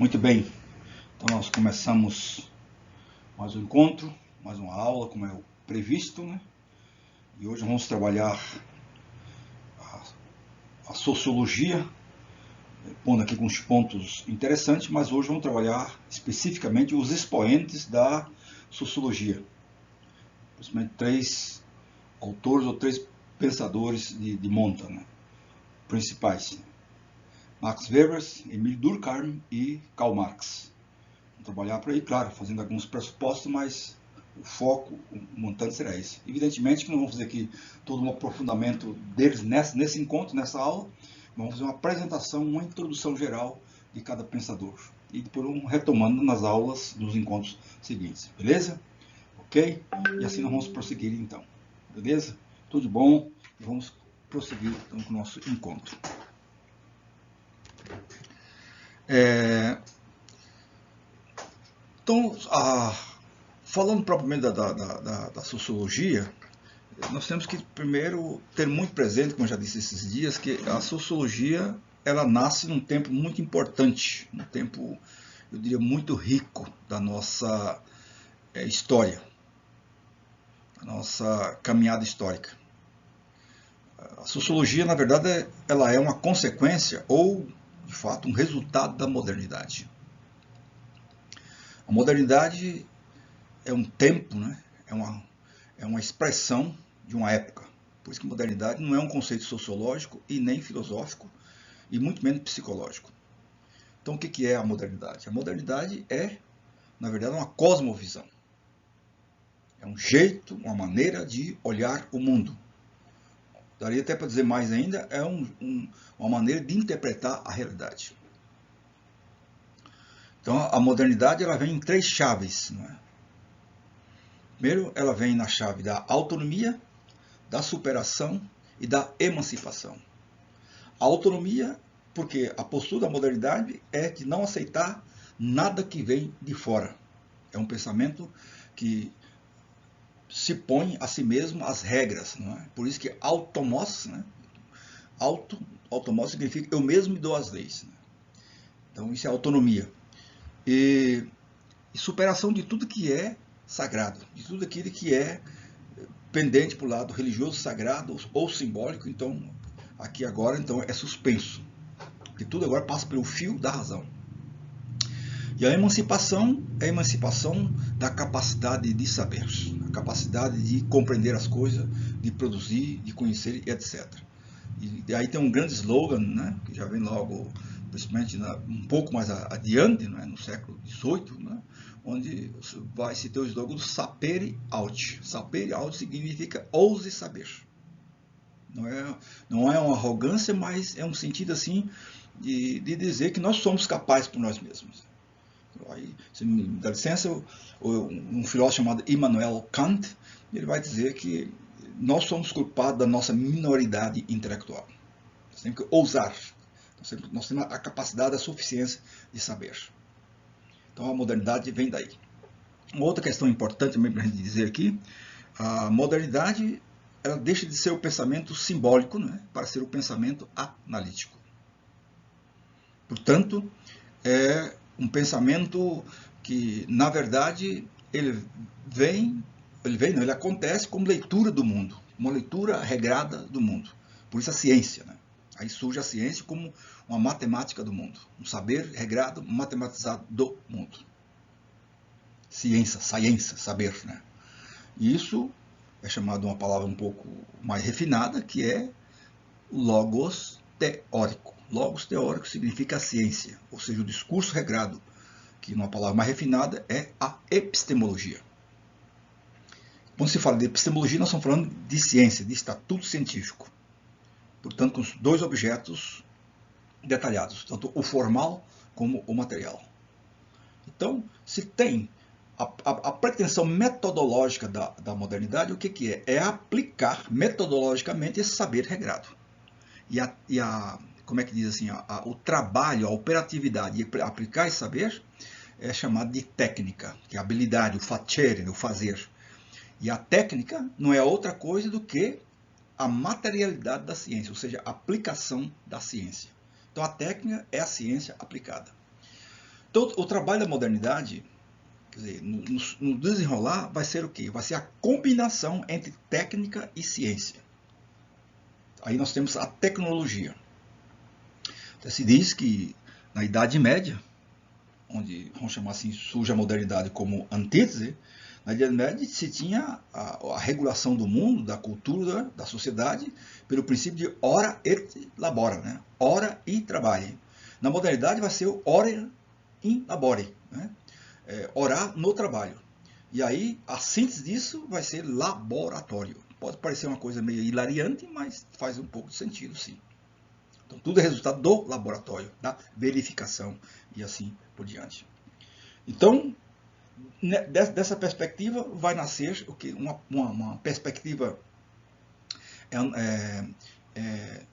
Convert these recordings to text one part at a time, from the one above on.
Muito bem, então nós começamos mais um encontro, mais uma aula, como é o previsto, né? E hoje vamos trabalhar a sociologia, pondo aqui alguns pontos interessantes, mas hoje vamos trabalhar especificamente os expoentes da sociologia. Principalmente três autores ou três pensadores de monta, né? Principais. Max Weber, Emile Durkheim e Karl Marx. Vamos trabalhar por aí, claro, fazendo alguns pressupostos, mas o foco, o montante será esse. Evidentemente que não vamos fazer aqui todo um aprofundamento deles nesse encontro, nessa aula. Vamos fazer uma apresentação, uma introdução geral de cada pensador. E depois vamos retomando nas aulas, nos encontros seguintes. Beleza? Ok? E assim nós vamos prosseguir então. Beleza? Tudo bom? Vamos prosseguir então com o nosso encontro. Então, falando propriamente da sociologia, nós temos que primeiro ter muito presente, como eu já disse esses dias, que a sociologia ela nasce num tempo muito importante, num tempo, eu diria, muito rico da nossa história, da nossa caminhada histórica. A sociologia, na verdade, ela é uma consequência ou, de fato, um resultado da modernidade. A modernidade é um tempo, né? é uma expressão de uma época. Por isso que modernidade não é um conceito sociológico e nem filosófico, e muito menos psicológico. Então o que é a modernidade? A modernidade é, na verdade, uma cosmovisão. É um jeito, uma maneira de olhar o mundo. Daria até para dizer mais ainda, é uma maneira de interpretar a realidade. Então a modernidade ela vem em três chaves, não é? Primeiro, ela vem na chave da autonomia, da superação e da emancipação. A autonomia, porque a postura da modernidade é de não aceitar nada que vem de fora. É um pensamento que se põe a si mesmo as regras. Não é? Por isso que automos, né? Automos significa eu mesmo me dou as leis. Né? Então isso é autonomia. E superação de tudo que é sagrado, de tudo aquilo que é pendente para o lado religioso, sagrado ou simbólico. Então aqui agora então é suspenso, porque tudo agora passa pelo fio da razão. E a emancipação é a emancipação da capacidade de saber, a capacidade de compreender as coisas, de produzir, de conhecer, etc. E aí tem um grande slogan, né, que já vem logo, principalmente um pouco mais adiante, né, no século XVIII, né, onde vai se ter o slogan do sapere aude. Sapere aude significa ouse saber. Não é uma arrogância, mas é um sentido assim de dizer que nós somos capazes por nós mesmos. Aí, se me dá licença, um filósofo chamado Immanuel Kant, ele vai dizer que nós somos culpados da nossa minoridade intelectual. Nós temos que ousar. Nós temos a capacidade, a suficiência de saber. Então a modernidade vem daí. Uma outra questão importante também para a gente dizer aqui, a modernidade ela deixa de ser o pensamento simbólico, né, para ser o pensamento analítico. Portanto, é um pensamento que, na verdade, ele acontece como leitura do mundo, uma leitura regrada do mundo. Por isso a ciência, né? Aí surge a ciência como uma matemática do mundo, um saber regrado, matematizado do mundo. Ciência, saber, né? E isso é chamado uma palavra um pouco mais refinada, que é logos teórico. Logos teórico significa a ciência, ou seja, o discurso regrado, que numa palavra mais refinada é a epistemologia. Quando se fala de epistemologia, nós estamos falando de ciência, de estatuto científico. Portanto, com os dois objetos detalhados, tanto o formal como o material. Então, se tem a pretensão metodológica da modernidade, o que é? É aplicar metodologicamente esse saber regrado. Como é que diz assim, o trabalho, a operatividade de aplicar esse saber é chamado de técnica, que é a habilidade, o facere, o fazer. E a técnica não é outra coisa do que a materialidade da ciência, ou seja, a aplicação da ciência. Então a técnica é a ciência aplicada. Todo o trabalho da modernidade, quer dizer, no desenrolar, vai ser o quê? Vai ser a combinação entre técnica e ciência. Aí nós temos a tecnologia. Então, se diz que na Idade Média, onde, vamos chamar assim, surge a modernidade como antítese, na Idade Média se tinha a regulação do mundo, da cultura, da sociedade, pelo princípio de ora et labora, né? Ora e trabalhe. Na modernidade vai ser o ora in labore, né? Orar no trabalho. E aí a síntese disso vai ser laboratório. Pode parecer uma coisa meio hilariante, mas faz um pouco de sentido, sim. Então tudo é resultado do laboratório, da verificação e assim por diante. Então, dessa perspectiva vai nascer o que? Uma perspectiva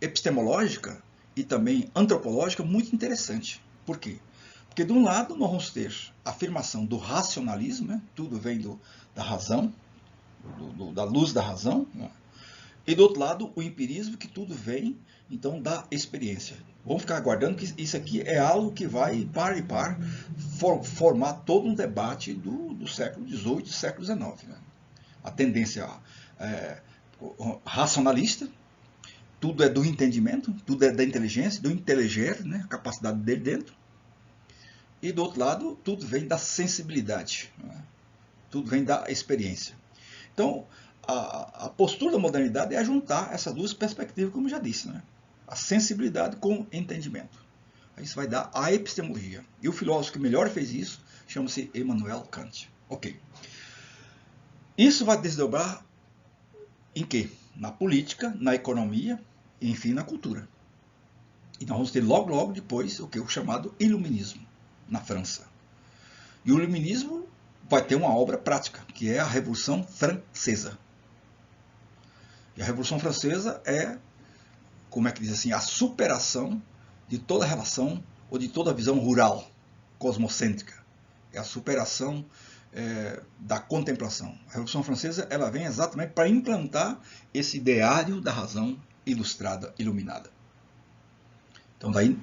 epistemológica e também antropológica muito interessante. Por quê? Porque de um lado nós vamos ter a afirmação do racionalismo, né? Tudo vem da razão, da luz da razão, né? E do outro lado o empirismo, que tudo vem então da experiência. Vamos ficar aguardando que isso aqui é algo que vai par e par formar todo um debate do século XVIII e do século XIX. Né? A tendência racionalista, tudo é do entendimento, tudo é da inteligência, do inteligere, né? A capacidade dele dentro. E do outro lado, tudo vem da sensibilidade, né? Tudo vem da experiência. Então, a postura da modernidade é juntar essas duas perspectivas, como já disse, né? A sensibilidade com o entendimento. Isso vai dar a epistemologia. E o filósofo que melhor fez isso chama-se Immanuel Kant. Ok. Isso vai desdobrar em quê? Na política, na economia e, enfim, na cultura. E nós vamos ter logo depois o chamado iluminismo, na França. E o iluminismo vai ter uma obra prática, que é a Revolução Francesa. E a Revolução Francesa é, como é que diz assim, a superação de toda a relação ou de toda a visão rural, cosmocêntrica. É a superação da contemplação. A Revolução Francesa ela vem exatamente para implantar esse ideário da razão ilustrada, iluminada. Então daí,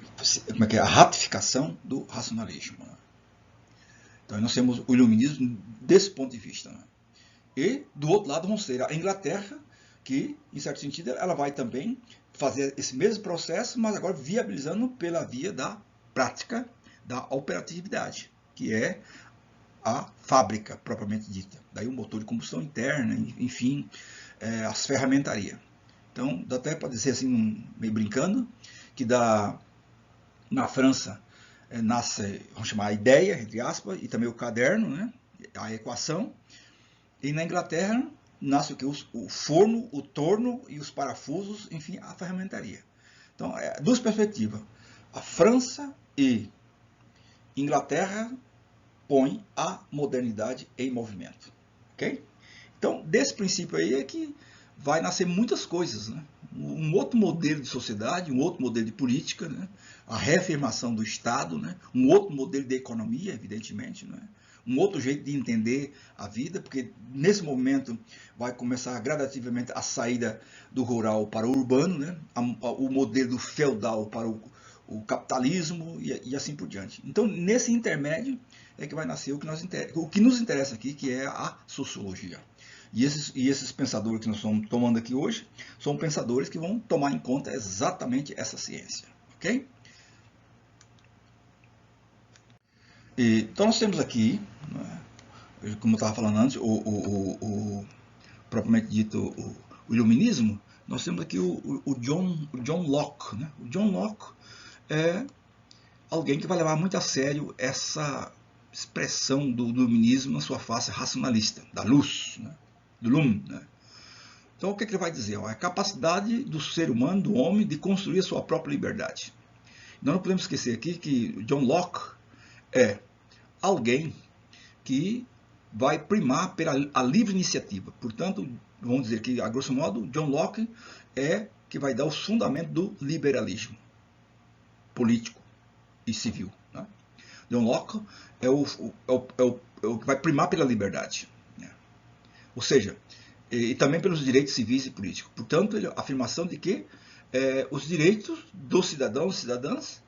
como é que é? A ratificação do racionalismo. Então nós temos o iluminismo desse ponto de vista. Né? E do outro lado vamos ter a Inglaterra, que em certo sentido ela vai também fazer esse mesmo processo, mas agora viabilizando pela via da prática, da operatividade, que é a fábrica propriamente dita. Daí o motor de combustão interna, enfim, as ferramentarias. Então, dá até para dizer assim, meio brincando, que na França nasce, vamos chamar a ideia, entre aspas, e também o caderno, né, a equação, e na Inglaterra nasce o que? O forno, o torno e os parafusos, enfim, a ferramentaria. Então, duas perspectivas. A França e Inglaterra põem a modernidade em movimento. Ok? Então, desse princípio aí é que vai nascer muitas coisas, né? Um outro modelo de sociedade, um outro modelo de política, né? A reafirmação do Estado, né? Um outro modelo de economia, evidentemente, né? Um outro jeito de entender a vida, porque nesse momento vai começar gradativamente a saída do rural para o urbano, né? O modelo do feudal para o capitalismo e assim por diante. Então, nesse intermédio é que vai nascer o que nos interessa aqui, que é a sociologia. E esses pensadores que nós estamos tomando aqui hoje são pensadores que vão tomar em conta exatamente essa ciência. Ok? Então nós temos aqui, como eu estava falando antes, propriamente dito o iluminismo, nós temos aqui o John Locke. Né? O John Locke é alguém que vai levar muito a sério essa expressão do iluminismo na sua face racionalista, da luz, né? Do lume. Né? Então o que ele vai dizer? É a capacidade do ser humano, do homem, de construir a sua própria liberdade. Nós não podemos esquecer aqui que John Locke é alguém que vai primar pela livre iniciativa. Portanto, vamos dizer que, a grosso modo, John Locke é que vai dar os fundamentos do liberalismo político e civil. Né? John Locke é o que vai primar pela liberdade. Né? Ou seja, e também pelos direitos civis e políticos. Portanto, a afirmação de que os direitos dos cidadãos e cidadãs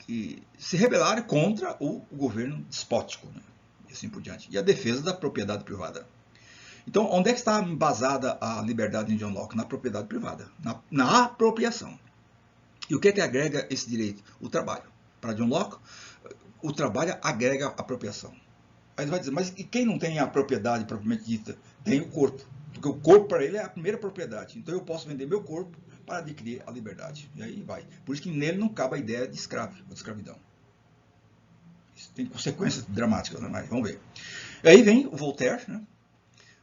que se rebelarem contra o governo despótico, né? E assim por diante. E a defesa da propriedade privada. Então, onde é que está embasada a liberdade de John Locke? Na propriedade privada, na apropriação. E o que é que agrega esse direito? O trabalho. Para John Locke, o trabalho agrega a apropriação. Aí ele vai dizer, mas e quem não tem a propriedade propriamente dita? Tem o corpo. Porque o corpo para ele é a primeira propriedade. Então eu posso vender meu corpo para adquirir a liberdade. E aí vai. Por isso que nele não cabe a ideia de escravo, ou de escravidão. Isso tem consequências dramáticas, né? Mas vamos ver. E aí vem o Voltaire, né?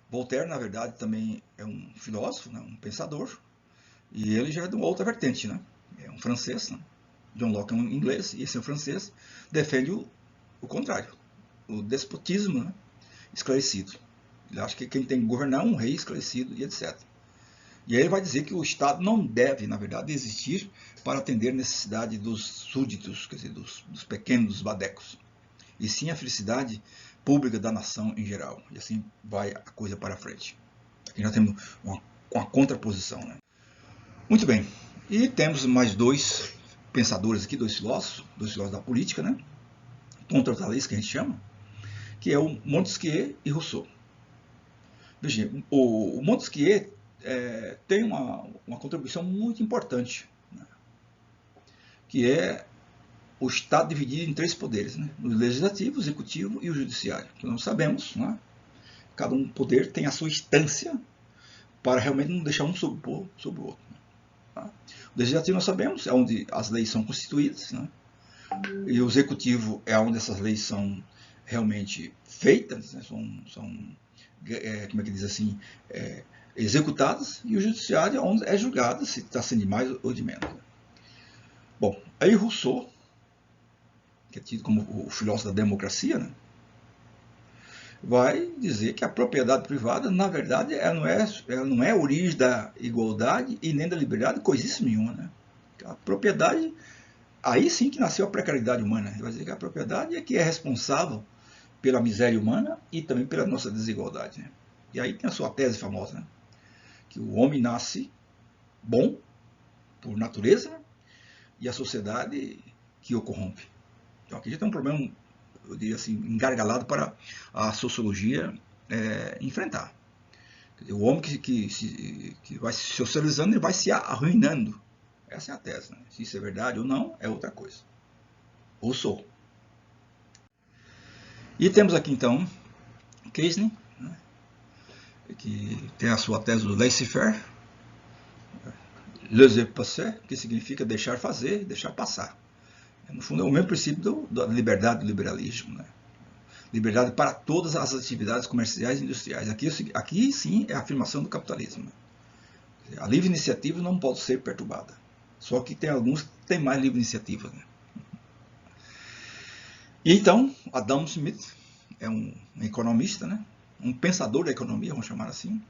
Voltaire, na verdade, também é um filósofo, né? Um pensador. E ele já é de uma outra vertente, né? É um francês, né? John Locke é um inglês, e esse é um francês, defende o contrário. O despotismo, né? Esclarecido. Ele acha que quem tem que governar é um rei esclarecido e etc. E aí ele vai dizer que o Estado não deve, na verdade, existir para atender a necessidade dos súditos, quer dizer, dos pequenos, dos badecos. E sim a felicidade pública da nação em geral. E assim vai a coisa para frente. Aqui nós temos uma contraposição, né? Muito bem. E temos mais dois pensadores aqui, dois filósofos da política, né? Contra-talês, que a gente chama, que é o Montesquieu e Rousseau. Veja, o Montesquieu tem uma contribuição muito importante, né? Que é o Estado dividido em três poderes, né? O legislativo, o executivo e o judiciário. Que nós sabemos, né? Cada um poder tem a sua instância para realmente não deixar um sobrepor sobre o outro. Tá? O legislativo nós sabemos, é onde as leis são constituídas, né? E o executivo é onde essas leis são realmente feitas, né? São como é que diz assim, executadas, e o judiciário é onde é julgado se está sendo de mais ou de menos. Bom, aí Rousseau, que é tido como o filósofo da democracia, né? Vai dizer que a propriedade privada, na verdade, ela não é a origem da igualdade e nem da liberdade, coisíssima nenhuma, né? A propriedade, aí sim que nasceu a precariedade humana. Ele vai dizer que a propriedade é que é responsável pela miséria humana e também pela nossa desigualdade, né? E aí tem a sua tese famosa, né? Que o homem nasce bom por natureza e a sociedade que o corrompe. Então aqui já tem um problema, eu diria assim, engargalado para a sociologia enfrentar. Quer dizer, o homem que vai se socializando, ele vai se arruinando. Essa é a tese, né? Se isso é verdade ou não, é outra coisa. Ou sou. E temos aqui então Keynes, né? Que tem a sua tese do laissez-faire, laissez-passer, que significa deixar fazer, deixar passar. No fundo é o mesmo princípio da liberdade do liberalismo, né? Liberdade para todas as atividades comerciais e industriais. Aqui sim é a afirmação do capitalismo. A livre iniciativa não pode ser perturbada. Só que tem alguns que têm mais livre iniciativa, né? E então, Adam Smith é um economista, né? Um pensador da economia, vamos chamar assim.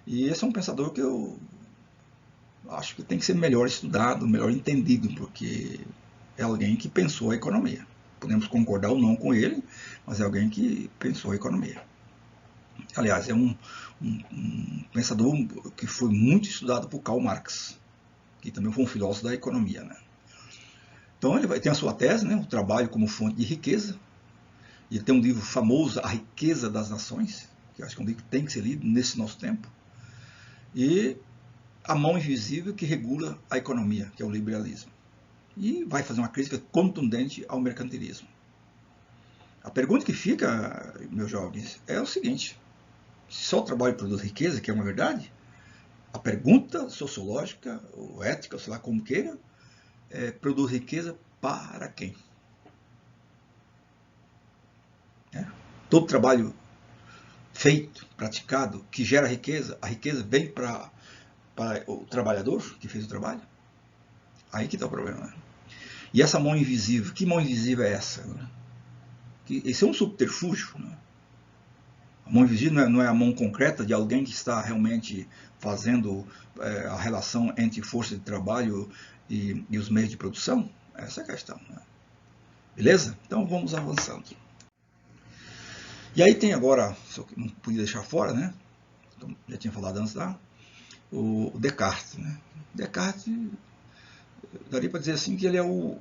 E esse é um pensador que eu acho que tem que ser melhor estudado, melhor entendido, porque é alguém que pensou a economia. Podemos concordar ou não com ele, mas é alguém que pensou a economia. Aliás, é um pensador que foi muito estudado por Karl Marx, que também foi um filósofo da economia, né? Então ele tem a sua tese, né, o trabalho como fonte de riqueza. Ele tem um livro famoso, A Riqueza das Nações, que eu acho que é um livro que tem que ser lido nesse nosso tempo. E A Mão Invisível que Regula a Economia, que é o liberalismo. E vai fazer uma crítica contundente ao mercantilismo. A pergunta que fica, meus jovens, é o seguinte: se só o trabalho produz riqueza, que é uma verdade, a pergunta sociológica, ou ética, ou sei lá como queira, produz riqueza para quem? Todo trabalho feito, praticado, que gera riqueza, a riqueza vem para o trabalhador que fez o trabalho? Aí que está o problema, né? E essa mão invisível, que mão invisível é essa? Né? Esse é um subterfúgio, né? A mão invisível não é a mão concreta de alguém que está realmente fazendo a relação entre força de trabalho e os meios de produção? Essa é a questão, né? Beleza? Então vamos avançando. E aí tem agora, só que não podia deixar fora, né? Então, já tinha falado antes lá, o Descartes, né? Descartes, daria para dizer assim que ele é o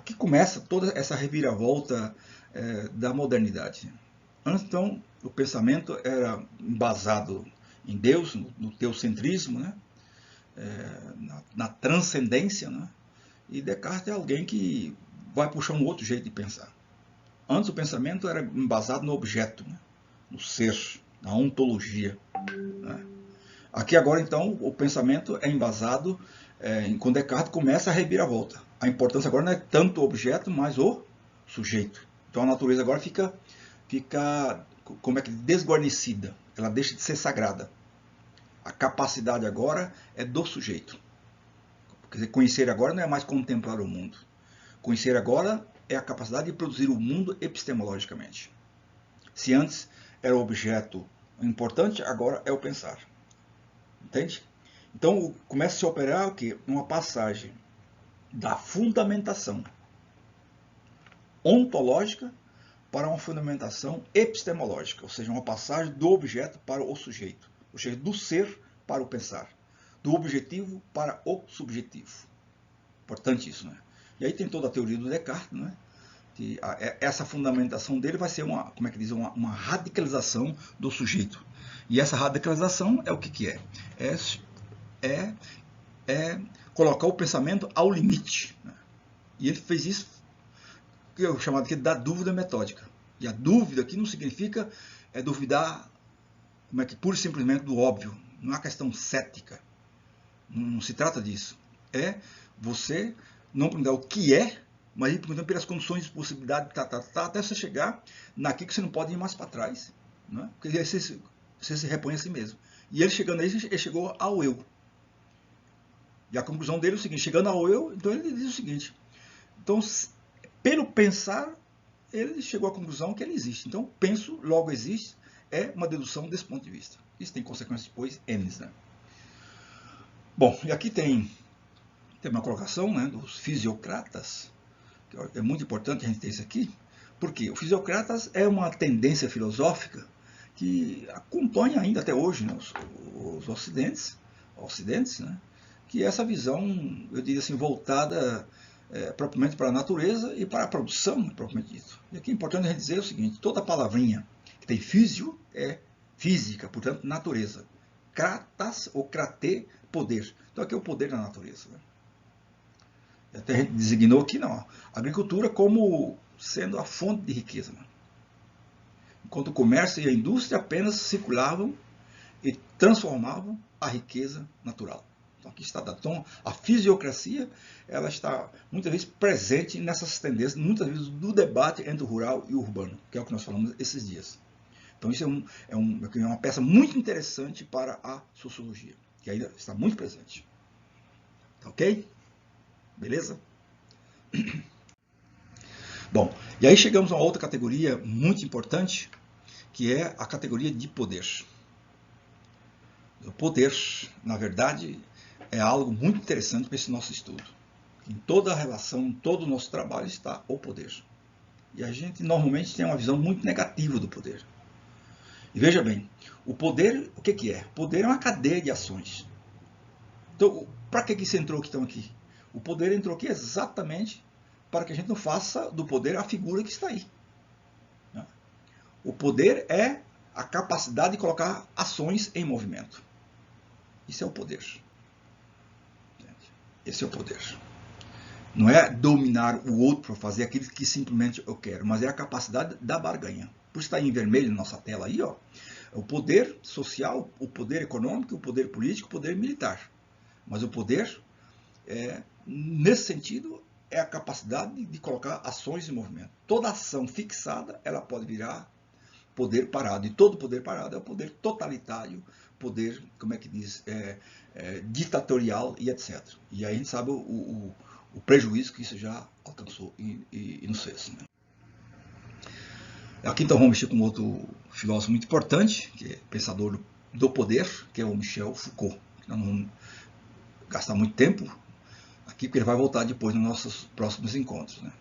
aqui começa toda essa reviravolta da modernidade. Antes, então, o pensamento era embasado em Deus, no teocentrismo, né? Na transcendência, né? E Descartes é alguém que vai puxar um outro jeito de pensar. Antes o pensamento era embasado no objeto, né? No ser, na ontologia. Né? Aqui agora, então, o pensamento é embasado quando Descartes começa a reviravolta. A importância agora não é tanto o objeto, mas o sujeito. Então a natureza agora fica como é que desguarnecida. Ela deixa de ser sagrada. A capacidade agora é do sujeito. Quer dizer, conhecer agora não é mais contemplar o mundo. Conhecer agora é a capacidade de produzir o mundo epistemologicamente. Se antes era o objeto importante, agora é o pensar. Entende? Então começa a se operar o quê? Uma passagem da fundamentação ontológica para uma fundamentação epistemológica, ou seja, uma passagem do objeto para o sujeito, ou seja, do ser para o pensar, do objetivo para o subjetivo. Importante isso, né? E aí tem toda a teoria do Descartes, né? Que essa fundamentação dele vai ser uma radicalização do sujeito. E essa radicalização é o que é? É colocar o pensamento ao limite. Né? E ele fez isso, que é chamado aqui da dúvida metódica. E a dúvida aqui não significa duvidar pura e simplesmente do óbvio. Não é uma questão cética. Não se trata disso. É você não perguntar o que é, mas ir perguntando pelas condições de possibilidade, até você chegar naquilo que você não pode ir mais para trás. Né? Porque você se repõe a si mesmo. E ele chegando aí, ele chegou ao eu. E a conclusão dele é o seguinte, chegando ao eu, então ele diz o seguinte, então, pelo pensar, ele chegou à conclusão que ele existe. Então, penso, logo existe, é uma dedução desse ponto de vista. Isso tem consequências depois N, né? Bom, e aqui tem uma colocação, né, dos fisiocratas, que é muito importante a gente ter isso aqui, porque o fisiocratas é uma tendência filosófica que acompanha ainda até hoje, né, os ocidentes, né, que é essa visão, eu diria assim, voltada propriamente para a natureza e para a produção, propriamente dito. E aqui é importante a gente dizer o seguinte, toda palavrinha que tem físio é física, portanto, natureza. Kratas ou krate, poder. Então aqui é o poder da natureza. Né? Até a gente designou aqui, não, a agricultura como sendo a fonte de riqueza. Né? Enquanto o comércio e a indústria apenas circulavam e transformavam a riqueza natural. Então aqui está dado. Então a fisiocracia ela está muitas vezes presente nessas tendências, muitas vezes do debate entre o rural e o urbano, que é o que nós falamos esses dias. Então isso é uma peça muito interessante para a sociologia, que ainda está muito presente. Ok? Beleza? Bom, e aí chegamos a uma outra categoria muito importante, que é a categoria de poder. O poder, na verdade, é algo muito interessante para esse nosso estudo. Em toda a relação, em todo o nosso trabalho está o poder. E a gente normalmente tem uma visão muito negativa do poder. E veja bem, o poder, o que é? O poder é uma cadeia de ações. Então, para que isso entrou aqui? O poder entrou aqui exatamente para que a gente não faça do poder a figura que está aí. O poder é a capacidade de colocar ações em movimento. Isso é o poder. Esse é o poder. Não é dominar o outro para fazer aquilo que simplesmente eu quero, mas é a capacidade da barganha. Por isso está em vermelho na nossa tela aí, ó. O poder social, o poder econômico, o poder político, o poder militar. Mas o poder, nesse sentido, é a capacidade de colocar ações em movimento. Toda ação fixada, ela pode virar poder parado. E todo poder parado é o poder totalitário, poder, ditatorial e etc. E aí a gente sabe o prejuízo que isso já alcançou e nos fez. Né? Aqui então vamos mexer com outro filósofo muito importante, que é pensador do poder, que é o Michel Foucault. Nós não vamos gastar muito tempo aqui, porque ele vai voltar depois nos nossos próximos encontros. Né?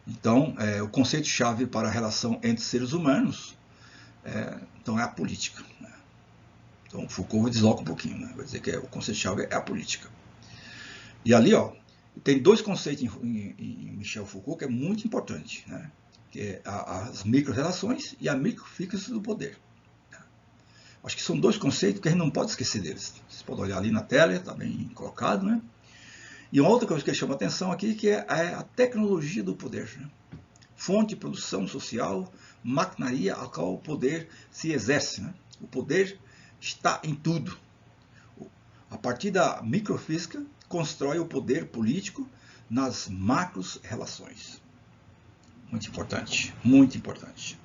Então, o conceito-chave para a relação entre seres humanos então é a política. Né? Então Foucault desloca um pouquinho, né? Vai dizer que o conceito-chave é a política. E ali, ó, Tem dois conceitos em Michel Foucault que é muito importante, né? Que é as micro-relações e a microfísica do poder. Acho que são dois conceitos que a gente não pode esquecer deles. Vocês podem olhar ali na tela, está bem colocado, né? E uma outra coisa que chama atenção aqui, que é a tecnologia do poder, né? Fonte de produção social, maquinaria a qual o poder se exerce, né? O poder está em tudo. A partir da microfísica, constrói o poder político nas macros relações. Muito importante, muito importante.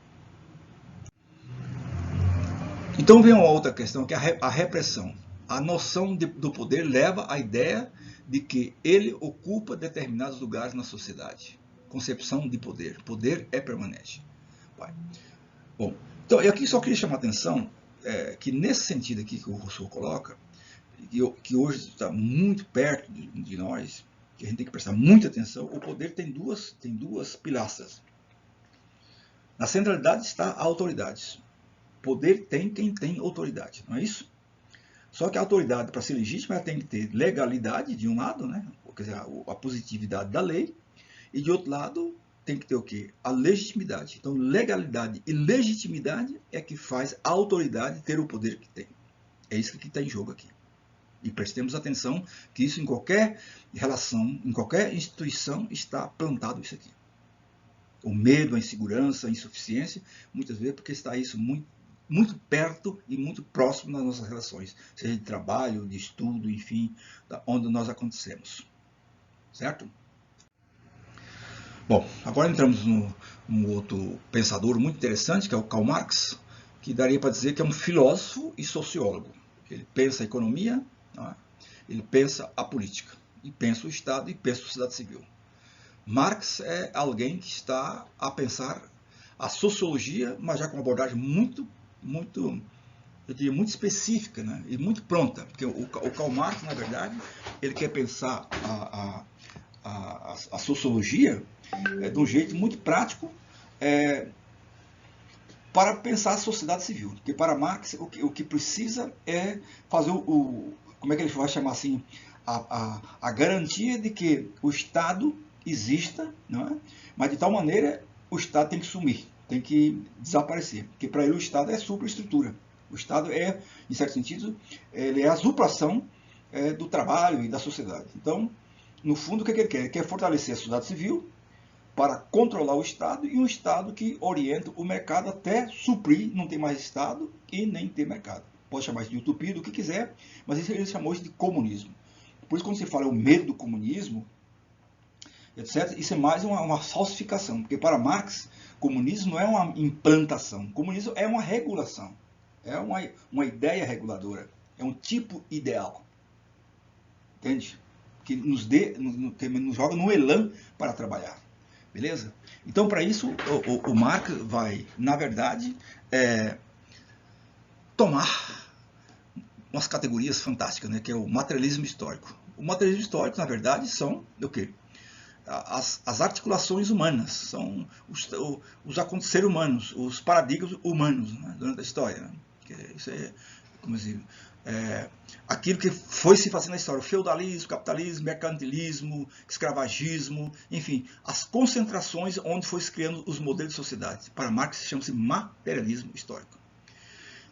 Então vem uma outra questão, que é a repressão. A noção do poder leva à ideia de que ele ocupa determinados lugares na sociedade. Concepção de poder. Poder é permanente. Bom, então, e aqui só queria chamar a atenção que nesse sentido aqui que o Rousseau coloca, que hoje está muito perto de nós, que a gente tem que prestar muita atenção, o poder tem duas pilastras. Na centralidade está a autoridade. Poder tem quem tem autoridade, não é isso? Só que a autoridade, para ser legítima, ela tem que ter legalidade de um lado, né? Quer dizer, a positividade da lei, e de outro lado tem que ter o quê? A legitimidade. Então, legalidade e legitimidade é que faz a autoridade ter o poder que tem. É isso que está em jogo aqui. E prestemos atenção que isso em qualquer relação, em qualquer instituição, está plantado isso aqui. O medo, a insegurança, a insuficiência, muitas vezes porque está isso muito perto e muito próximo nas nossas relações, seja de trabalho, de estudo, enfim, onde nós acontecemos. Certo? Bom, agora entramos num outro pensador muito interessante, que é o Karl Marx, que daria para dizer que é um filósofo e sociólogo. Ele pensa a economia, não é? Ele pensa a política, e pensa o Estado e pensa a sociedade civil. Marx é alguém que está a pensar a sociologia, mas já com uma abordagem muito eu diria, muito específica, né? E muito pronta, porque o Karl Marx, na verdade, ele quer pensar a sociologia de um jeito muito prático para pensar a sociedade civil. Porque para Marx o que precisa é fazer como é que ele vai chamar assim, a garantia de que o Estado exista, não é? Mas de tal maneira o Estado tem que sumir, tem que desaparecer, porque para ele o Estado é superestrutura. O Estado é, em certo sentido, ele é a usurpação do trabalho e da sociedade. Então, no fundo, o que ele quer? Ele quer fortalecer a sociedade civil para controlar o Estado, e um Estado que orienta o mercado até suprir, não ter mais Estado e nem ter mercado. Pode chamar isso de utopia, do que quiser, mas isso ele chamou isso de comunismo. Por isso, quando se fala o medo do comunismo, etc., isso é mais uma falsificação, porque para Marx, comunismo não é uma implantação, comunismo é uma regulação, é uma ideia reguladora, é um tipo ideal, entende? Que nos joga no elan para trabalhar, beleza? Então, para isso, o Marx vai, na verdade, tomar umas categorias fantásticas, né, que é o materialismo histórico. O materialismo histórico, na verdade, são o quê? As articulações humanas, são os aconteceres humanos, os paradigmas humanos, né, durante a história. Né? Isso é, como dizer, aquilo que foi se fazendo na história, o feudalismo, capitalismo, mercantilismo, escravagismo, enfim, as concentrações onde foi se criando os modelos de sociedade. Para Marx chama-se materialismo histórico.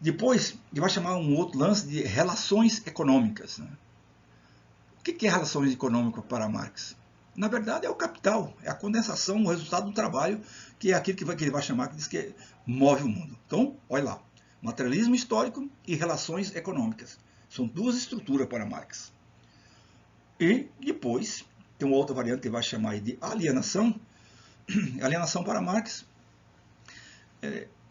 Depois, ele vai chamar um outro lance de relações econômicas. Né? O que é relações econômicas para Marx? Na verdade, é o capital, é a condensação, o resultado do trabalho, que é aquilo que ele vai chamar, que diz que move o mundo. Então, olha lá, materialismo histórico e relações econômicas. São duas estruturas para Marx. E depois, tem uma outra variante que ele vai chamar de alienação. Alienação para Marx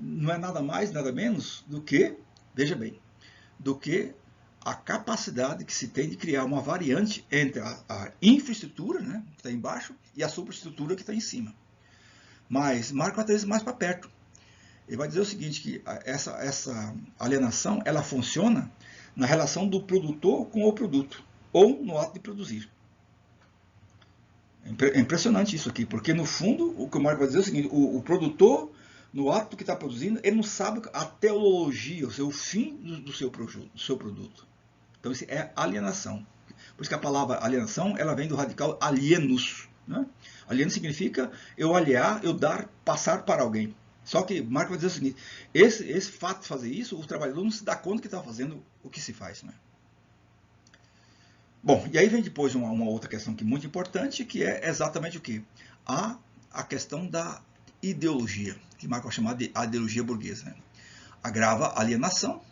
não é nada mais, nada menos do que, veja bem, do que a capacidade que se tem de criar uma variante entre a infraestrutura, né, que está embaixo, e a superestrutura que está em cima. Mas Marx vai trazer isso mais para perto. Ele vai dizer o seguinte, que essa alienação ela funciona na relação do produtor com o produto, ou no ato de produzir. É impressionante isso aqui, porque no fundo o que o Marx vai dizer é o seguinte, o produtor, no ato que está produzindo, ele não sabe a teologia, o fim do seu produto. Então isso é alienação. Por isso que a palavra alienação, ela vem do radical alienus, né? Alieno significa eu aliar, eu dar, passar para alguém. Só que Marx vai dizer o seguinte, esse fato de fazer isso, o trabalhador não se dá conta que está fazendo o que se faz, né? Bom, e aí vem depois uma outra questão que é muito importante, que é exatamente o que? A questão da ideologia, que Marx vai chamar de ideologia burguesa, né? Agrava a alienação,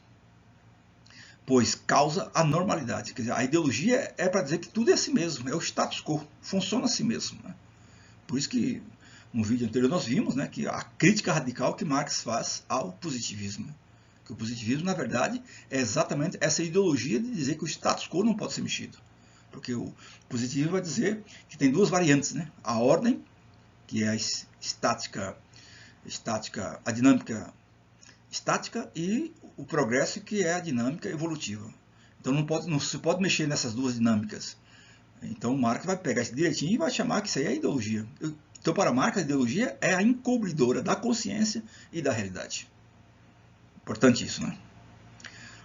pois causa a normalidade. Quer dizer, a ideologia é para dizer que tudo é assim mesmo, é o status quo, funciona assim mesmo, né? Por isso que no vídeo anterior nós vimos, né, que a crítica radical que Marx faz ao positivismo. Né? Que o positivismo, na verdade, é exatamente essa ideologia de dizer que o status quo não pode ser mexido. Porque o positivismo vai dizer que tem duas variantes, né? A ordem, que é a a dinâmica estática, e o progresso, que é a dinâmica evolutiva. Então não se pode mexer nessas duas dinâmicas. Então Marx vai pegar isso direitinho e vai chamar que isso aí é ideologia. Então para Marx a ideologia é a encobridora da consciência e da realidade. Importante isso, né?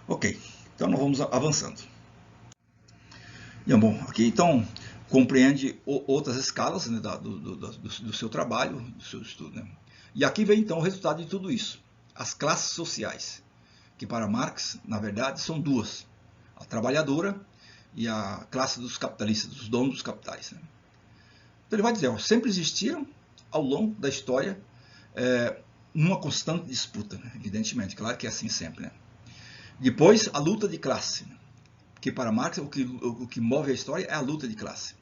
Ok, então nós vamos avançando. E, bom, aqui então compreende outras escalas, né, do seu trabalho, do seu estudo. Né? E aqui vem então o resultado de tudo isso. As classes sociais, que para Marx, na verdade, são duas. A trabalhadora e a classe dos capitalistas, dos donos dos capitais. Né? Então ele vai dizer, ó, sempre existiram ao longo da história numa constante disputa, né? Evidentemente, claro que é assim sempre. Né? Depois, a luta de classe, né? Porque para Marx o que move a história é a luta de classe.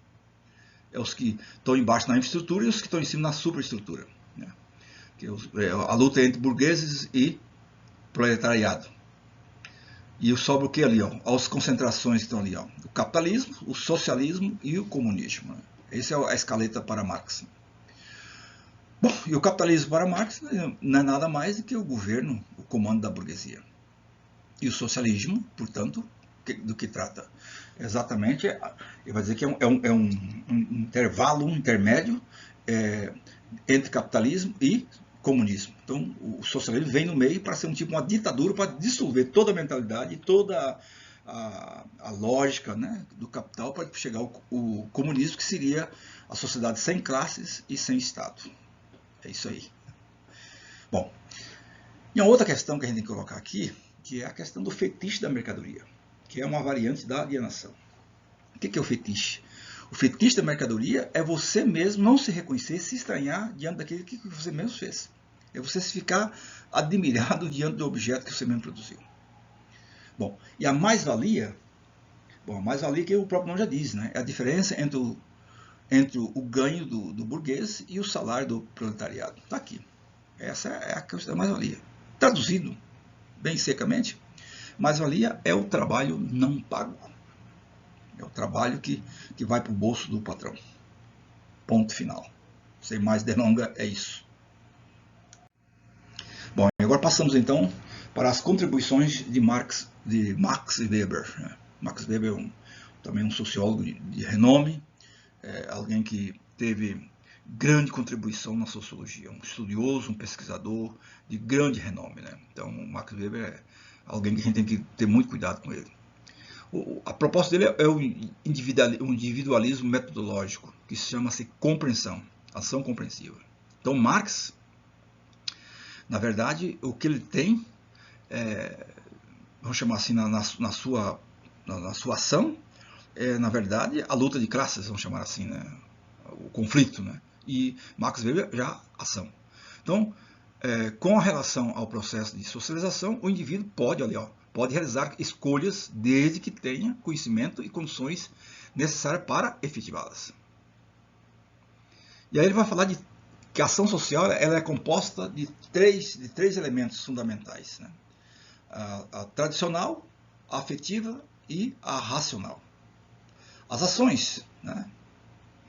É os que estão embaixo na infraestrutura e os que estão em cima na superestrutura. Né? A luta entre burgueses e proletariado. E sobra o que ali? Ó? As concentrações que estão ali. Ó? O capitalismo, o socialismo e o comunismo. Né? Essa é a escaleta para Marx. Bom, e o capitalismo para Marx não é nada mais do que o governo, o comando da burguesia. E o socialismo, portanto, do que trata? Exatamente, ele vai dizer que é um intervalo, um intermédio entre capitalismo e comunismo. Então, o socialismo vem no meio para ser uma ditadura, para dissolver toda a mentalidade, toda a lógica, né, do capital, para chegar ao comunismo, que seria a sociedade sem classes e sem Estado. É isso aí. Bom, e uma outra questão que a gente tem que colocar aqui, que é a questão do fetiche da mercadoria, que é uma variante da alienação. O que é o fetiche? O fetiche da mercadoria é você mesmo não se reconhecer, se estranhar diante daquilo que você mesmo fez. É você ficar admirado diante do objeto que você mesmo produziu. Bom, e a mais-valia, a mais-valia que o próprio nome já diz, né? É a diferença entre o ganho do burguês e o salário do proletariado. Está aqui. Essa é a questão da mais-valia. Traduzido bem secamente, mais-valia é o trabalho não pago. É o trabalho que vai para o bolso do patrão. Ponto final. Sem mais delonga, é isso. Bom, agora passamos então para as contribuições de Max Weber. Max Weber é também um sociólogo de renome, alguém que teve grande contribuição na sociologia, um estudioso, um pesquisador de grande renome. Né? Então, Max Weber é alguém que a gente tem que ter muito cuidado com ele. A proposta dele é o individualismo metodológico, que chama-se compreensão, ação compreensiva. Então, Marx, na verdade, o que ele tem, vamos chamar assim, na sua ação, na verdade, a luta de classes, vamos chamar assim, né? O conflito, né? E Max Weber já ação. Então, com a relação ao processo de socialização, o indivíduo pode realizar escolhas desde que tenha conhecimento e condições necessárias para efetivá-las. E aí ele vai falar que a ação social ela é composta de três elementos fundamentais. Né? A tradicional, a afetiva e a racional. As ações, né,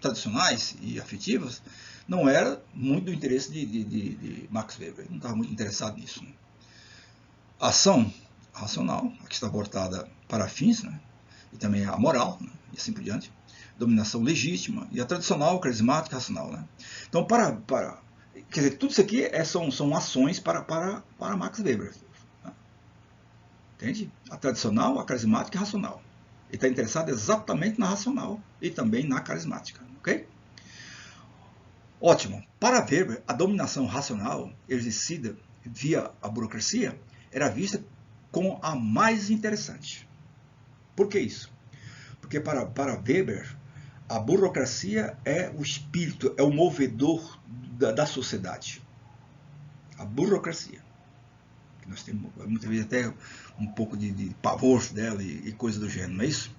tradicionais e afetivas não era muito do interesse de Max Weber, ele não estava muito interessado nisso. Né? A ação racional, a que está voltada para fins, né, e também a moral, né, e assim por diante, dominação legítima, e a tradicional, carismática e racional. Né? Então, quer dizer, tudo isso aqui são ações para Max Weber. Né? Entende? A tradicional, a carismática e a racional. Ele está interessado exatamente na racional e também na carismática. Ok? Ótimo. Para Weber, a dominação racional exercida via a burocracia era vista como a mais interessante. Por que isso? Porque para Weber, a burocracia é o espírito, é o movedor da sociedade. A burocracia. Nós temos muitas vezes até um pouco de pavor dela e coisa do gênero, não é isso?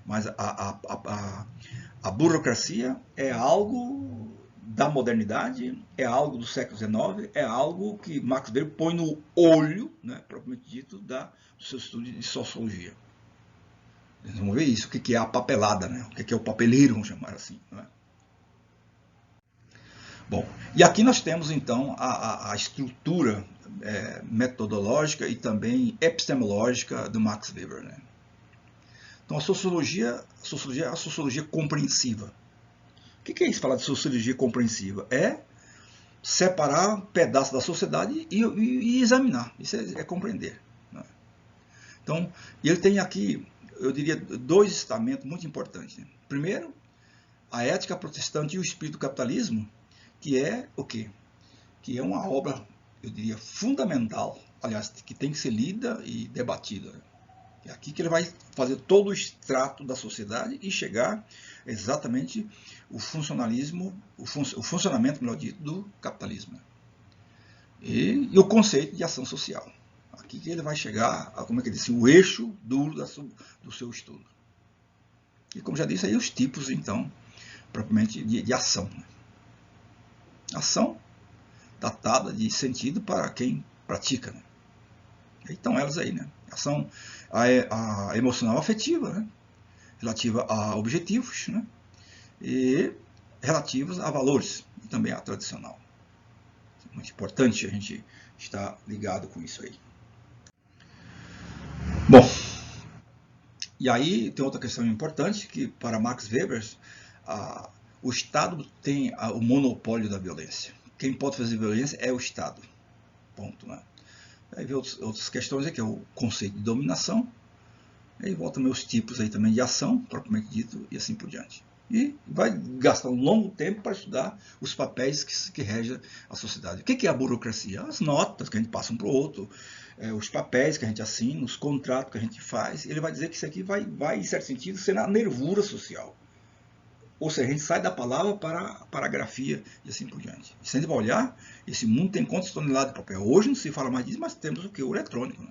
Mas a burocracia é algo da modernidade, é algo do século XIX, é algo que Max Weber põe no olho, né, propriamente dito, do seu estudo de sociologia. Vamos ver isso, o que é a papelada, né? O que é o papeleiro, vamos chamar assim. Né? Bom, e aqui nós temos então a estrutura metodológica e também epistemológica do Max Weber. Né? Então a sociologia é a sociologia compreensiva. O que é isso, falar de sociologia compreensiva? É separar pedaços da sociedade e examinar. Isso é compreender. Né? Então, ele tem aqui, eu diria, dois estamentos muito importantes. Né? Primeiro, a ética protestante e o espírito do capitalismo, que é o quê? Que é uma obra, eu diria, fundamental, aliás, que tem que ser lida e debatida. É aqui que ele vai fazer todo o extrato da sociedade e chegar exatamente o funcionalismo, o funcionamento, melhor dito, do capitalismo. E o conceito de ação social. Aqui que ele vai chegar, como é que diz, o eixo duro do seu estudo. E como já disse, aí os tipos, então, propriamente de ação. Ação datada de sentido para quem pratica. Né? Então elas aí, né? Ação a emocional afetiva, né? Relativa a objetivos, né? E relativas a valores, e também a tradicional. É muito importante a gente estar ligado com isso aí. Bom, e aí tem outra questão importante, que para Max Weber, o Estado tem o monopólio da violência. Quem pode fazer violência é o Estado. Ponto, né? Aí vem outras questões aqui, é o conceito de dominação. Aí volta meus tipos aí também de ação, propriamente dito, e assim por diante. E vai gastar um longo tempo para estudar os papéis que regem a sociedade. O que é a burocracia? As notas que a gente passa um para o outro, os papéis que a gente assina, os contratos que a gente faz. Ele vai dizer que isso aqui vai em certo sentido, ser a nervura social. Ou seja, a gente sai da palavra para a paragrafia e assim por diante. E se a gente vai olhar, esse mundo tem quantas toneladas de papel? Hoje não se fala mais disso, mas temos o que? O eletrônico. Né?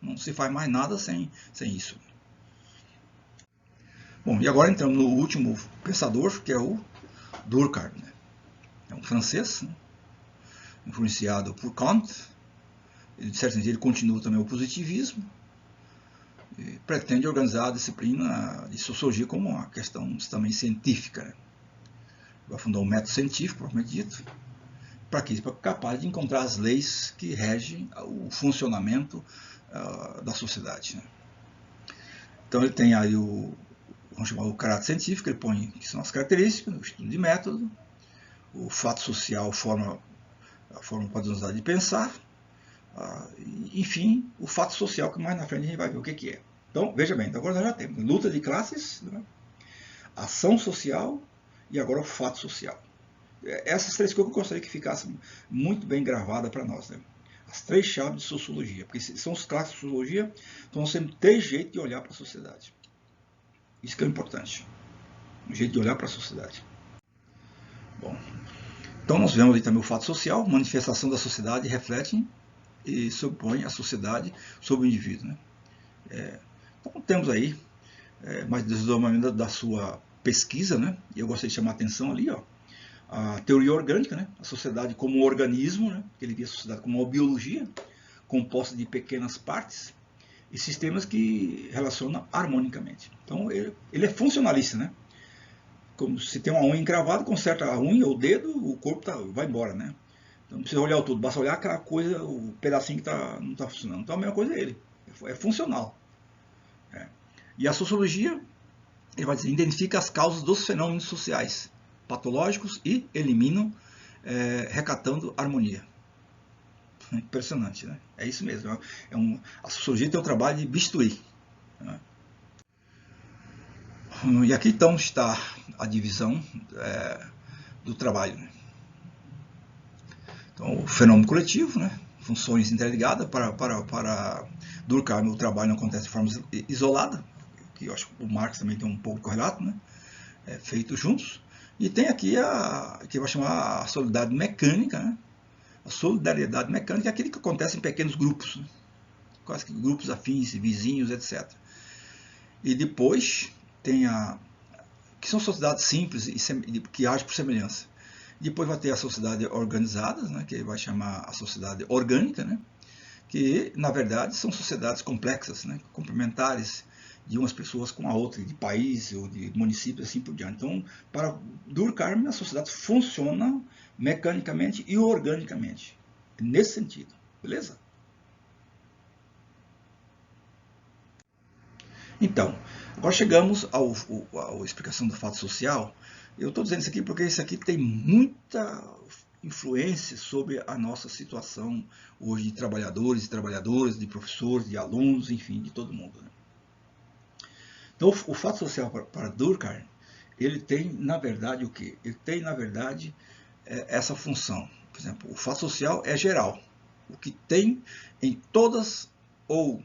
Não se faz mais nada sem isso. Bom, e agora entramos no último pensador, que é o Durkheim. Né? É um francês, né? Influenciado por Kant. Ele, de certo sentido, ele continua também o positivismo. E pretende organizar a disciplina de sociologia como uma questão também científica. Né? Vai fundar um método científico, propriamente dito. Para quê? Para capaz de encontrar as leis que regem o funcionamento da sociedade. Né? Então ele tem aí vamos chamar o caráter científico, ele põe que são as características, o estudo de método, o fato social, a forma padronizada de pensar, enfim, o fato social, que mais na frente a gente vai ver o que é. Então, veja bem, agora nós já temos luta de classes, né? Ação social e agora o fato social. Essas três coisas que eu gostaria que ficassem muito bem gravadas para nós. Né? As três chaves de sociologia, porque são os clássicos de sociologia, então nós temos três jeitos de olhar para a sociedade. Isso que é importante. Um jeito de olhar para a sociedade. Bom, então nós vemos aí também o fato social, manifestação da sociedade reflete e sobrepõe a sociedade sobre o indivíduo. Né? Então temos aí mais desdobramento da sua pesquisa, né? E eu gostaria de chamar a atenção ali, ó, a teoria orgânica, né? A sociedade como um organismo, né? Ele via a sociedade como uma biologia composta de pequenas partes e sistemas que relacionam harmonicamente. Então ele é funcionalista, né? Como se tem uma unha encravada, conserta a unha, o dedo, o corpo vai embora, né? Então não precisa olhar o todo, basta olhar aquela coisa, o pedacinho que não está funcionando. Então a mesma coisa é ele, é funcional. E a sociologia, ele vai dizer, identifica as causas dos fenômenos sociais patológicos e eliminam, recatando harmonia. Impressionante, né? É isso mesmo. A sociologia tem o trabalho de bistuir. Né? E aqui então está a divisão do trabalho, né? Então, o fenômeno coletivo, né? Funções interligadas. Para Durkheim, o trabalho não acontece de forma isolada, que eu acho que o Marx também tem um pouco correlato, né? Feito juntos. E tem aqui que vai chamar a solidariedade mecânica, né? A solidariedade mecânica é aquele que acontece em pequenos grupos, né? Quase que grupos afins, vizinhos, etc. E depois tem que são sociedades simples e que agem por semelhança. Depois vai ter a sociedade organizada, né, que vai chamar a sociedade orgânica, né, que na verdade são sociedades complexas, né, complementares de umas pessoas com a outra, de país ou de municípios, assim por diante. Então, para Durkheim, as sociedades funcionam mecanicamente e organicamente, nesse sentido, beleza? Então, agora chegamos à explicação do fato social. Eu estou dizendo isso aqui porque isso aqui tem muita influência sobre a nossa situação hoje de trabalhadores e trabalhadoras, de professores, de alunos, enfim, de todo mundo, né? Então, o fato social para Durkheim, ele tem, na verdade, o quê? Ele tem, na verdade, essa função. Por exemplo, o fato social é geral. O que tem em todas ou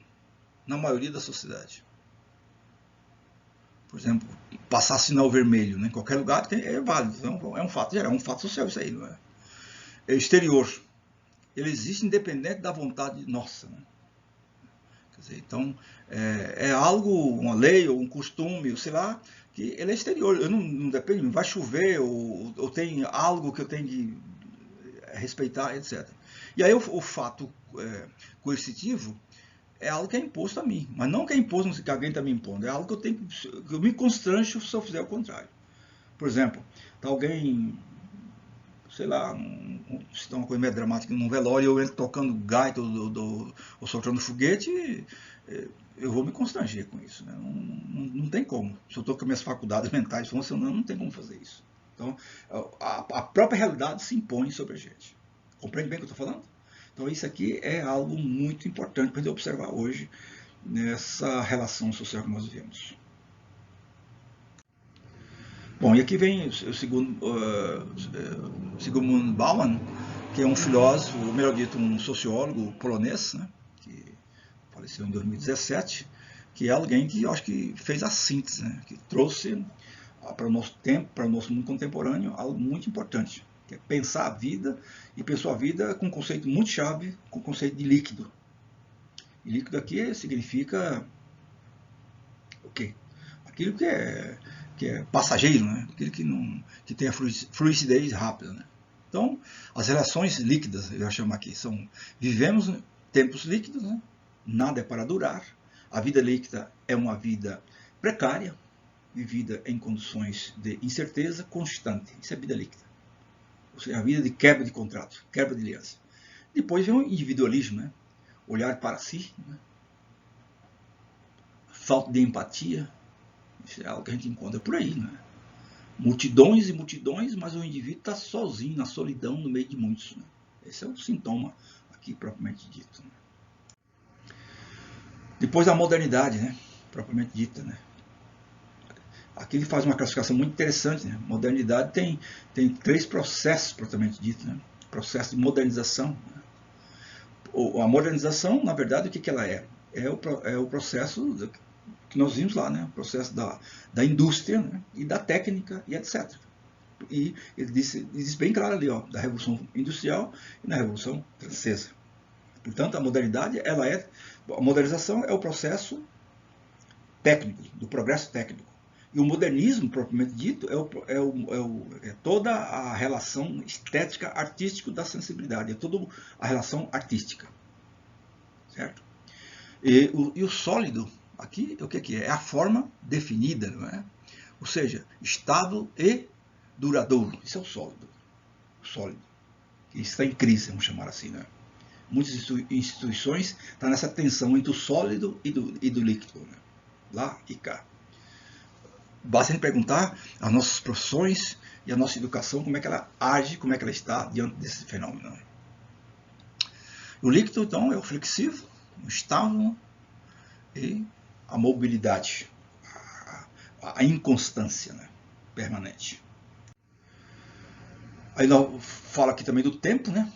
na maioria da sociedade. Por exemplo, passar sinal vermelho, né? Em qualquer lugar é válido. Então, é um fato geral, é um fato social isso aí. Não é? Exterior. Ele existe independente da vontade nossa. Né? Quer dizer, então, é algo, uma lei ou um costume, ou sei lá, que ele é exterior. Eu não depende, vai chover ou tem algo que eu tenho de respeitar, etc. E aí o fato coercitivo é algo que é imposto a mim, mas não que é imposto que alguém está me impondo, é algo que eu me constranjo se eu fizer o contrário. Por exemplo, tá alguém, sei lá, se tem uma coisa meio dramática num velório, eu entro tocando gaita ou soltando foguete, eu vou me constranger com isso. Né? Não tem como. Se eu estou com minhas faculdades mentais funcionando, não tem como fazer isso. Então, a própria realidade se impõe sobre a gente. Compreende bem o que eu estou falando? Então, isso aqui é algo muito importante para a gente observar hoje nessa relação social que nós vivemos. Bom, e aqui vem o segundo Zygmunt Bauman, que é um filósofo, ou melhor dito, um sociólogo polonês, né, que faleceu em 2017, que é alguém que eu acho que fez a síntese, né, que trouxe para o nosso tempo, para o nosso mundo contemporâneo, algo muito importante, que é pensar a vida, e pensou a vida com um conceito muito chave, com o conceito de líquido. E líquido aqui significa o quê? Aquilo que é passageiro, né? Aquilo que tem a fluidez rápida. Né? Então, as relações líquidas, eu já chamo aqui, vivemos tempos líquidos, né? Nada é para durar, a vida líquida é uma vida precária, vivida em condições de incerteza constante, isso é vida líquida, ou seja, a vida de quebra de contrato, quebra de aliança. Depois vem o individualismo, né? Olhar para si, né? Falta de empatia, isso é algo que a gente encontra por aí, né? Multidões e multidões, mas o indivíduo está sozinho, na solidão, no meio de muitos. Né? Esse é o sintoma aqui propriamente dito. Né? Depois a modernidade, né? Propriamente dita. Né? Aqui ele faz uma classificação muito interessante. Né? Modernidade tem 3 processos propriamente dito. Né? Processo de modernização. Né? A modernização, na verdade, o que ela é? É o processo que nós vimos lá, né? O processo da indústria, né? E da técnica e etc. E ele diz bem claro ali, ó, da Revolução Industrial e na Revolução Francesa. Portanto, a modernidade, a modernização é o processo técnico, do progresso técnico. E o modernismo, propriamente dito, é toda a relação estética, artística da sensibilidade, é toda a relação artística. Certo? E o sólido, aqui, o que é? É a forma definida, não é? Ou seja, estável e duradouro. Isso é o sólido. Sólido. Isso está em crise, vamos chamar assim. Né? Muitas instituições estão nessa tensão entre o sólido e do líquido. Né? Lá e cá. Basta a gente perguntar às nossas profissões e à nossa educação como é que ela age, como é que ela está diante desse fenômeno. Né? O líquido, então, é o flexível, o estável e a mobilidade. a inconstância, né, permanente. Aí nós fala aqui também do tempo, né,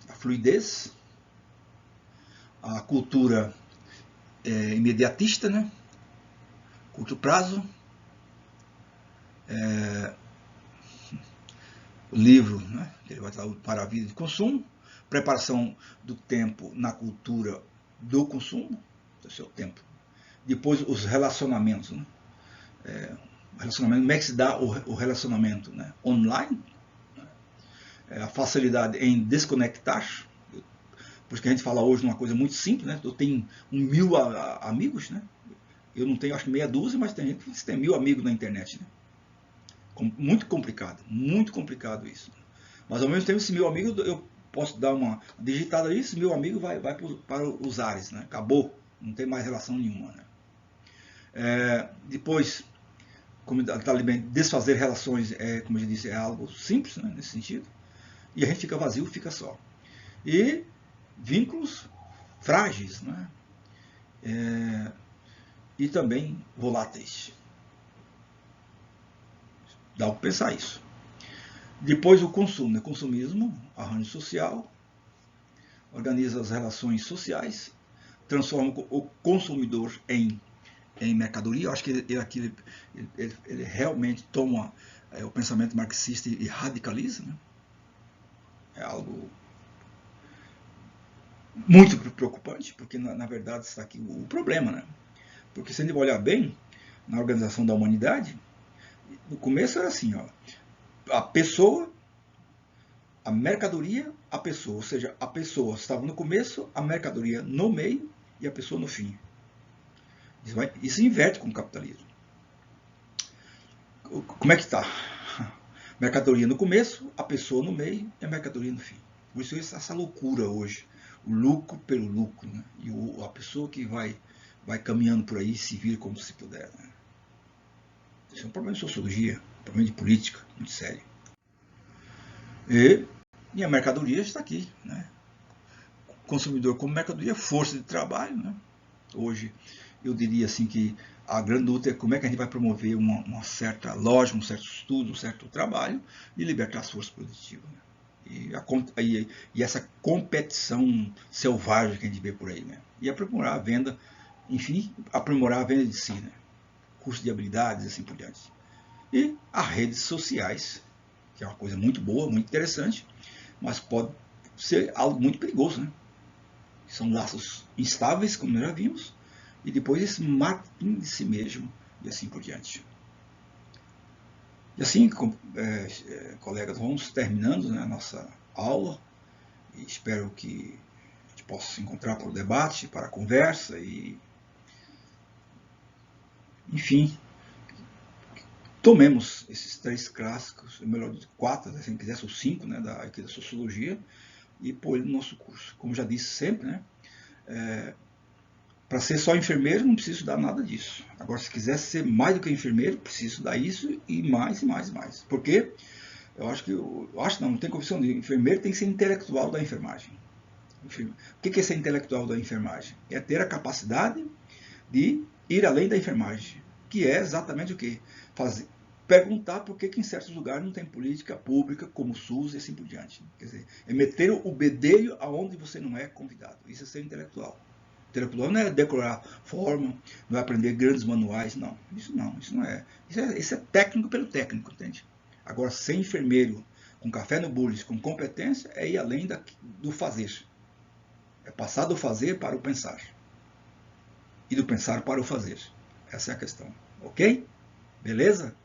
a fluidez, a cultura imediatista, né, curto prazo, o livro, né, ele vai estar para a vida de consumo, preparação do tempo na cultura do consumo, esse é o tempo. Depois os relacionamentos, né, relacionamento, como é que se dá o relacionamento, né, online, a facilidade em desconectar. Por isso que a gente fala hoje de uma coisa muito simples, né? Eu tenho 1000 amigos, né? Eu não tenho, acho que meia dúzia, mas tem gente que tem 1000 amigos na internet, né? Muito complicado isso. Mas ao mesmo tempo, esse 1000 amigos, eu posso dar uma digitada aí, esse 1000 amigos vai para os ares, né? Acabou, não tem mais relação nenhuma, né? Depois, como está ali bem, desfazer relações, como eu já disse, é algo simples, né? Nesse sentido. E a gente fica vazio, fica só. E vínculos frágeis, né? E também voláteis. Dá para pensar isso. Depois o consumo, né? Consumismo, arranjo social, organiza as relações sociais, transforma o consumidor em mercadoria. Eu acho que ele realmente toma o pensamento marxista e radicaliza, né? É algo muito preocupante, porque na verdade está aqui o problema, né? Porque se a gente olhar bem, na organização da humanidade, no começo era assim, ó, a pessoa, a mercadoria, a pessoa, ou seja, a pessoa estava no começo, a mercadoria no meio e a pessoa no fim. Isso inverte com o capitalismo. Como é que está? Mercadoria no começo, a pessoa no meio e a mercadoria no fim. Por isso essa loucura hoje, o lucro pelo lucro, né? E a pessoa que vai caminhando por aí se vira como se puder, né? Isso é um problema de sociologia, um problema de política, muito sério. E a mercadoria está aqui, né? O consumidor como mercadoria, força de trabalho, né? Hoje eu diria assim que a grande luta é como é que a gente vai promover uma certa lógica, um certo estudo, um certo trabalho e libertar as forças produtivas, né? E essa competição selvagem que a gente vê por aí, né? E aprimorar a venda, enfim, aprimorar a venda de si, né? Curso de habilidades e assim por diante. E as redes sociais, que é uma coisa muito boa, muito interessante, mas pode ser algo muito perigoso, né? São laços instáveis, como nós já vimos, e depois esse marketing de si mesmo e assim por diante. E assim, colegas, vamos terminando, né, a nossa aula, e espero que a gente possa se encontrar para o debate, para a conversa, e enfim, tomemos esses 3 clássicos, melhor, 4, se não quiser, são 5, né, da sociologia, e pôr no nosso curso. Como já disse sempre, né, para ser só enfermeiro não preciso estudar nada disso. Agora, se quiser ser mais do que enfermeiro, preciso estudar isso e mais e mais e mais. Por quê? Não tem confissão de enfermeiro, tem que ser intelectual da enfermagem. O que é ser intelectual da enfermagem? É ter a capacidade de ir além da enfermagem, que é exatamente o quê? Perguntar por que em certos lugares não tem política pública como o SUS e assim por diante. Quer dizer, é meter o bedelho aonde você não é convidado. Isso é ser intelectual. Intelectual não é decorar forma, não é aprender grandes manuais, não. Isso não é. Isso é técnico pelo técnico, entende? Agora, ser enfermeiro com café no bullies, com competência, é ir além do fazer. É passar do fazer para o pensar. E do pensar para o fazer. Essa é a questão. Ok? Beleza?